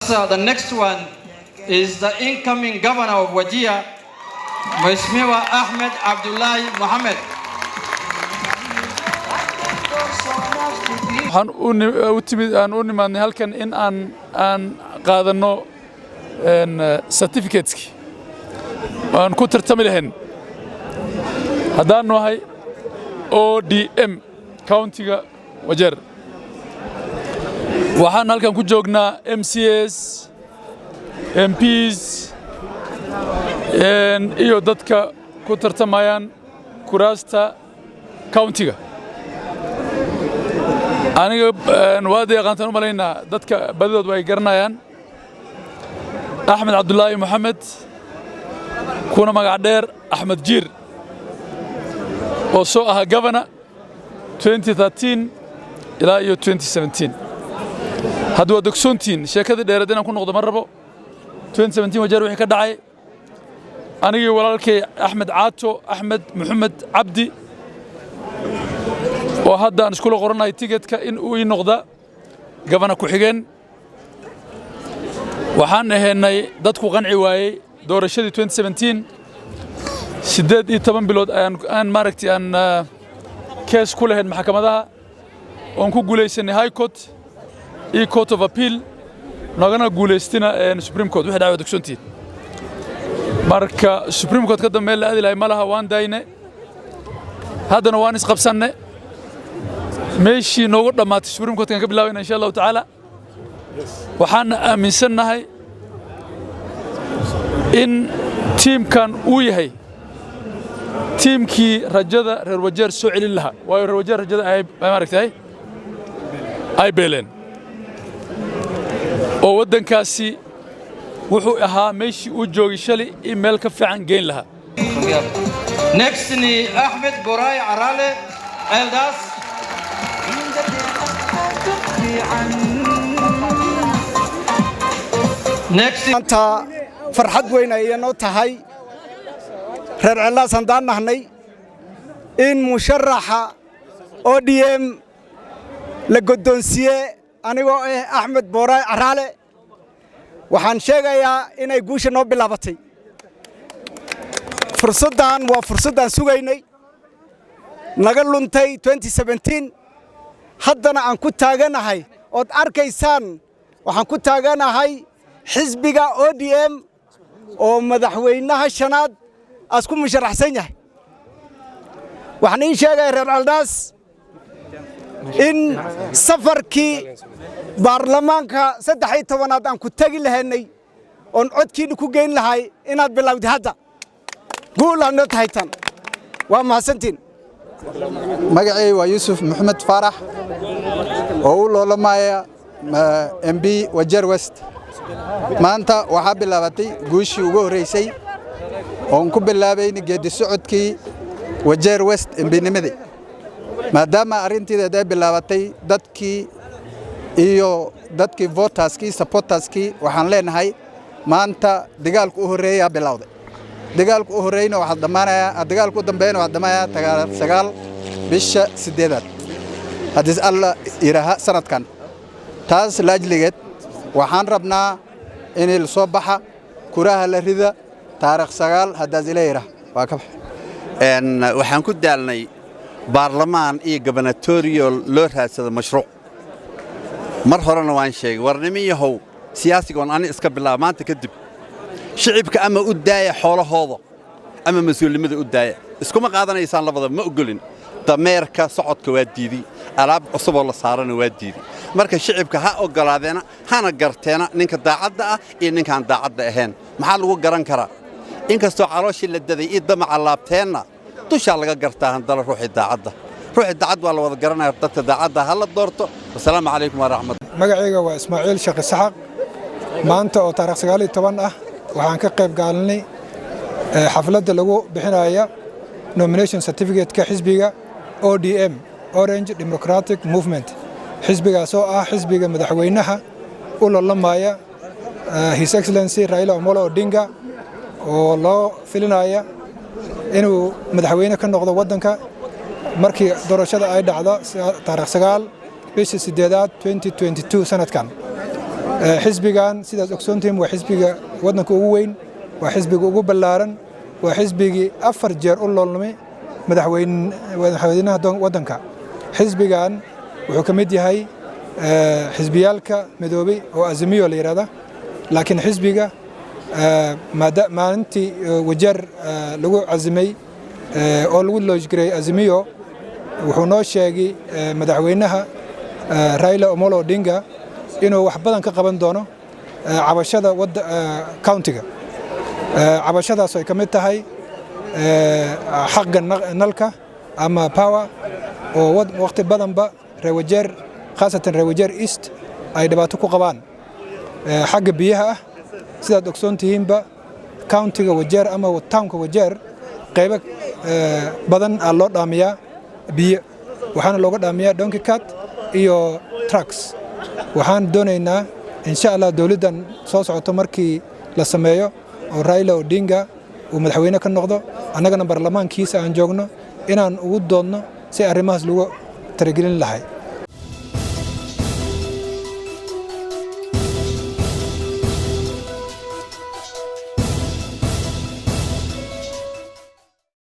The next one is the incoming governor of Wajir, Mheshimiwa Ahmed Abdullahi Mohammed. waxaan u nimaadnay halkan in aan qaadano certificateski aan ku tartami lahayn haddaan nahay ODM countiga Wajir waxaan halkan ku joognaa MCAs MPs iyo dadka ku tartamayaan kuraasta countiga aniga waad yaqaantaan u malaynaa dadka badidood way garanayaan Ahmed Abdullahi Mohammed kuna magac dheer Ahmed Jiir oo soo ahaa governor 2013 ilaa 2017 hadda waa dogsoontiin sheekada dheeraad inaan ku noqdo ma rabo 2017 Wajir wixii ka dhacay anigii walaalkay Ahmed Caato Ahmed Mohammed Abdi oo hadda aan isku qoranay ticketka in uu ii noqdo governor ku xigeen waxaan ahaynay dadku qanci waayay doorashadii 2017 18 bilood aan maaragtay aan case ku lahayn maxkamadaha oo ku guuleysanay high court iyo court of appeal nagana guuleystina supreme court wixii dhacay dogsoontii marka supreme court ka dambeeyay la aadilay malaha waan daayne haddana waan isqabsanay meeshii noogu dhamaatay supreme court kan ka bilaabay insha Allah ta'ala waxaan aaminsanahay in teamkan uu yahay teamkii rajada reer Wajir soo celin lahaa waayo reer Wajir rajada ay maaragtay ay beeleen oo wadankaasi wuxuu ahaa meeshii uu joogay shalay email ka fiican geyn lahaa Next ni Ahmed Boray Arale Eldas anta farxad weyn ay noo tahay reer Ceelas handaan nahnay in musharaxa ODM la godoonsiye anigoo Ahmed Boray Arale waxaan sheegayaa inay guusha noo bilaabatay fursadan waa fursadan sugaynay naga luntay 2017 haddana aan ku taaganahay oo arkaysaan waxaan ku taaganahay xisbiga ODM oo madaxweynaha shanaad asku musharaxsan yahay waxaan ii sheegay reer Ceelas in safarkii baarlamaanka 13aad aan ku tagi lahaynay oo codkiina ku geyn lahay inaad bilowday hadda guul aan tahaytan waa mahadsantiin magacay waa Yusuf Mohammed Farax oo loolamaya MB Wajir West maanta waxa bilaabatay guushii ugu horeysay oo ku bilaabayna geedi socodkii Wajir West MB-nimadii maadaama arinteeda ay bilaabatay dadkii voterskii supporterskii waxaan leenahay maanta dagaalku u horeeyaa bilowday dagaalku u horeeyna waxa dhamaanaya dagaalku dambeeyna waxa dhamaaya 9 bisha 8 hadis alla iraha sanadkan taas laajligeed waxaan rabnaa in la soo baxa kuraha la rida taariikh 9 hadaas ilayra waa ka waxaan ku daalnay baarlamaan iyo gubernatorial loo raadsado mashruuc mar horena waan sheegay warnimiyahow siyaasiga aan iska bilaab maanta kadib shicibka ama u daaya xoolahooda ama mas'uulimada u daaya iskuma qaadanaysaan labada ma ogolin dameerka socodka waa diiday alaab cusub oo la saarana waa diiday marka shicibka ha ogolaadeena hana garteena ninka daacadda ah iyo ninkaan daacadda ahayn maxaa lagu garan karaa inkastoo calooshii la daday iyo damaca laabteenna dusha laga gartaa handala ruuxii daacadda waa la wada garanaya dadka daacadda ha la doorto assalaamu calaykum wa rahmatullahi magacayga waa Ismaaciil Sheekh Saxaq maanta oo taariikh 19 ah waxaan ka qayb galnay xafladda lagu bixinayo nomination certificate ka xisbiga ODM Orange Democratic Movement xisbigaas oo ah xisbiga madaxweynaha u loolamaya His Excellency Raila Amolo Odinga oo loo filinaya inuu madaxweyne ka noqdo wadanka markii doorashada ay dhacdo taariikh 9 bisha 8 2022 sanadkan xisbigan sidaas ogsoontihiin waa xisbiga waddanka ugu weyn waa xisbiga ugu ballaaran waa xisbigii 4 jeer u loolmay madaxweynaha waddanka xisbigan wuxuu ka mid yahay xisbiyaalka midoobay oo azimiyo la yiraahdo laakiin xisbiga maalintii wajeer lagu azimay oo lagu loojgaray azimiyo wuxuu noo sheegay madaxweynaha Raila Omolo Odinga inuu wax badan ka qaban doono cabashada countiga cabashadaas ay ka mid tahay xaqqa nalka ama power oo waqti badanba rewajeer khaasatan rewajeer east ay dhibaato ku qabaan xagga biyaha sidaad ogsoontihiinba countiga wajeer ama townka wajeer qayb badan loo dhaamiyaa biyo waxaana looga dhaamiyaa donkey cart iyo trucks waxaan doonaynaa insha Allah dawladdan soo socoto markii la sameeyo oo Raila Odinga uu madaxweyne ka noqdo annagana baarlamaankiisa aan joogno inaan ugu doodno si arrimahaas lagu taragelin lahay